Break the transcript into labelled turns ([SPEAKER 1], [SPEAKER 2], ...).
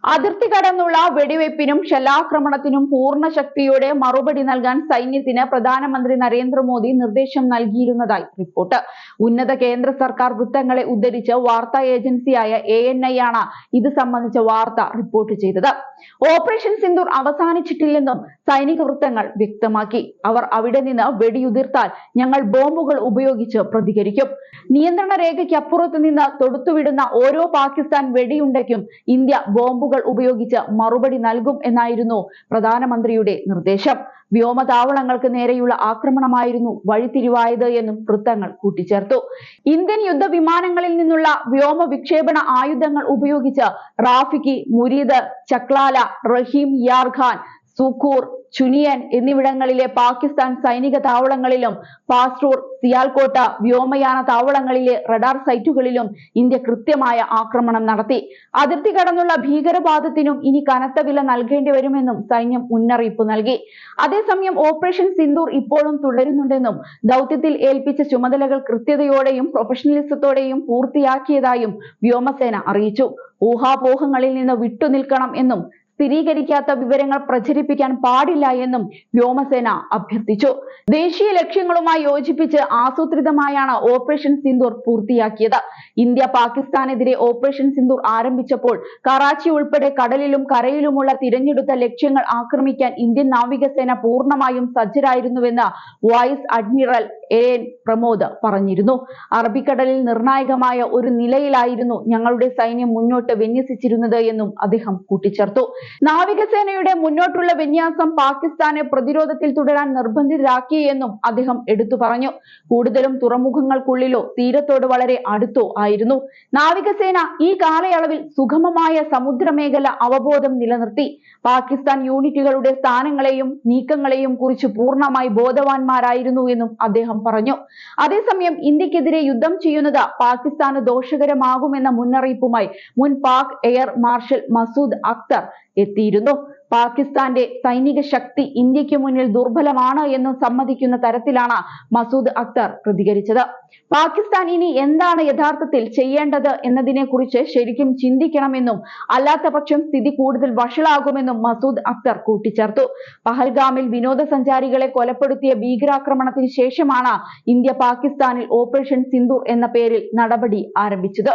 [SPEAKER 1] അതിർത്തി കടന്നുള്ള വെടിവയ്പ്പിനും ഷെല്ലാക്രമണത്തിനും പൂർണ്ണ ശക്തിയോടെ മറുപടി നൽകാൻ സൈന്യത്തിന് പ്രധാനമന്ത്രി നരേന്ദ്രമോദി നിർദ്ദേശം നൽകിയിരുന്നതായി റിപ്പോർട്ട്. ഉന്നത കേന്ദ്ര സർക്കാർ വൃത്തങ്ങളെ ഉദ്ധരിച്ച് വാർത്താ ഏജൻസിയായ ANI ആണ് ഇത് സംബന്ധിച്ച വാർത്ത റിപ്പോർട്ട് ചെയ്തത്. ഓപ്പറേഷൻ സിന്ദൂർ അവസാനിച്ചിട്ടില്ലെന്നും സൈനിക വൃത്തങ്ങൾ വ്യക്തമാക്കി. അവർ അവിടെ നിന്ന് വെടിയുതിർത്താൽ ഞങ്ങൾ ബോംബുകൾ ഉപയോഗിച്ച് പ്രതികരിക്കും. നിയന്ത്രണ രേഖയ്ക്കപ്പുറത്ത് നിന്ന് തൊടുത്തുവിടുന്ന ഓരോ പാകിസ്ഥാൻ വെടിയുണ്ടയ്ക്കും ഇന്ത്യ ബോംബുകൾ ഉപയോഗിച്ച് മറുപടി നൽകും എന്നായിരുന്നു പ്രധാനമന്ത്രിയുടെ നിർദ്ദേശം. വ്യോമതാവളങ്ങൾക്ക് നേരെയുള്ള ആക്രമണമായിരുന്നു വഴിത്തിരിവായത് എന്നും വൃത്തങ്ങൾ കൂട്ടിച്ചേർത്തു. ഇന്ത്യൻ യുദ്ധവിമാനങ്ങളിൽ നിന്നുള്ള വ്യോമ വിക്ഷേപണ ആയുധങ്ങൾ ഉപയോഗിച്ച് റാഫിക്കി, മുരീദ്, ചക്ലാല, റഹീം യാർ ഖാൻ, സുഖൂർ, ചുനിയൻ എന്നിവിടങ്ങളിലെ പാകിസ്ഥാൻ സൈനിക താവളങ്ങളിലും പാസ്റൂർ, സിയാൽകോട്ട വ്യോമയാന താവളങ്ങളിലെ റഡാർ സൈറ്റുകളിലും ഇന്ത്യ കൃത്യമായ ആക്രമണം നടത്തി. അതിർത്തി കടന്നുള്ള ഭീകരവാദത്തിനും ഇനി കനത്ത വില നൽകേണ്ടി വരുമെന്നും സൈന്യം മുന്നറിയിപ്പ് നൽകി. അതേസമയം ഓപ്പറേഷൻ സിന്ദൂർ ഇപ്പോഴും തുടരുന്നുണ്ടെന്നും ദൗത്യത്തിൽ ഏൽപ്പിച്ച ചുമതലകൾ കൃത്യതയോടെയും പ്രൊഫഷണലിസത്തോടെയും പൂർത്തിയാക്കിയതായും വ്യോമസേന അറിയിച്ചു. ഊഹാപോഹങ്ങളിൽ നിന്ന് വിട്ടുനിൽക്കണം എന്നും സ്ഥിരീകരിക്കാത്ത വിവരങ്ങൾ പ്രചരിപ്പിക്കാൻ പാടില്ല എന്നും വ്യോമസേന അഭ്യർത്ഥിച്ചു. ദേശീയ ലക്ഷ്യങ്ങളുമായി യോജിപ്പിച്ച് ആസൂത്രിതമായാണ് ഓപ്പറേഷൻ സിന്ദൂർ പൂർത്തിയാക്കിയത്. ഇന്ത്യ പാകിസ്ഥാനെതിരെ ഓപ്പറേഷൻ സിന്ദൂർ ആരംഭിച്ചപ്പോൾ കറാച്ചി ഉൾപ്പെടെ കടലിലും കരയിലുമുള്ള തിരഞ്ഞെടുത്ത ലക്ഷ്യങ്ങൾ ആക്രമിക്കാൻ ഇന്ത്യൻ നാവികസേന പൂർണ്ണമായും സജ്ജരായിരുന്നുവെന്ന് വൈസ് അഡ്മിറൽ AN പ്രമോദ് പറഞ്ഞിരുന്നു. അറബിക്കടലിൽ നിർണായകമായ ഒരു നിലയിലായിരുന്നു ഞങ്ങളുടെ സൈന്യം മുന്നോട്ട് വിന്യസിച്ചിരുന്നത് എന്നും അദ്ദേഹം കൂട്ടിച്ചേർത്തു. നാവികസേനയുടെ മുന്നോട്ടുള്ള വിന്യാസം പാകിസ്ഥാനെ പ്രതിരോധത്തിൽ തുടരാൻ നിർബന്ധിതരാക്കിയെന്നും അദ്ദേഹം എടുത്തു പറഞ്ഞു. കൂടുതലും തുറമുഖങ്ങൾക്കുള്ളിലോ തീരത്തോട് വളരെ അടുത്തോ ആയിരുന്നു. നാവികസേന ഈ കാലയളവിൽ സുഗമമായ സമുദ്രമേഖല അവബോധം നിലനിർത്തി. പാകിസ്ഥാൻ യൂണിറ്റുകളുടെ സ്ഥാനങ്ങളെയും നീക്കങ്ങളെയും കുറിച്ച് പൂർണ്ണമായി ബോധവാന്മാരായിരുന്നു എന്നും അദ്ദേഹം പറഞ്ഞു. അതേസമയം ഇന്ത്യക്കെതിരെ യുദ്ധം ചെയ്യുന്നത് പാകിസ്ഥാന് ദോഷകരമാകുമെന്ന മുന്നറിയിപ്പുമായി മുൻ പാക് എയർ മാർഷൽ മസൂദ് അക്തർ എത്തിയിരുന്നു. പാകിസ്ഥാന്റെ സൈനിക ശക്തി ഇന്ത്യക്ക് മുന്നിൽ ദുർബലമാണ് എന്ന് സമ്മതിക്കുന്ന തരത്തിലാണ് മസൂദ് അക്തർ പ്രതികരിച്ചത്. പാകിസ്ഥാൻ ഇനി എന്താണ് യഥാർത്ഥത്തിൽ ചെയ്യേണ്ടത് എന്നതിനെ കുറിച്ച് ശരിക്കും ചിന്തിക്കണമെന്നും അല്ലാത്തപക്ഷം സ്ഥിതി കൂടുതൽ വഷളാകുമെന്നും മസൂദ് അക്തർ കൂട്ടിച്ചേർത്തു. പഹൽഗാമിൽ വിനോദസഞ്ചാരികളെ കൊലപ്പെടുത്തിയ ഭീകരാക്രമണത്തിന് ശേഷമാണ് ഇന്ത്യ പാകിസ്ഥാനിൽ ഓപ്പറേഷൻ സിന്ദൂർ എന്ന പേരിൽ നടപടി ആരംഭിച്ചത്.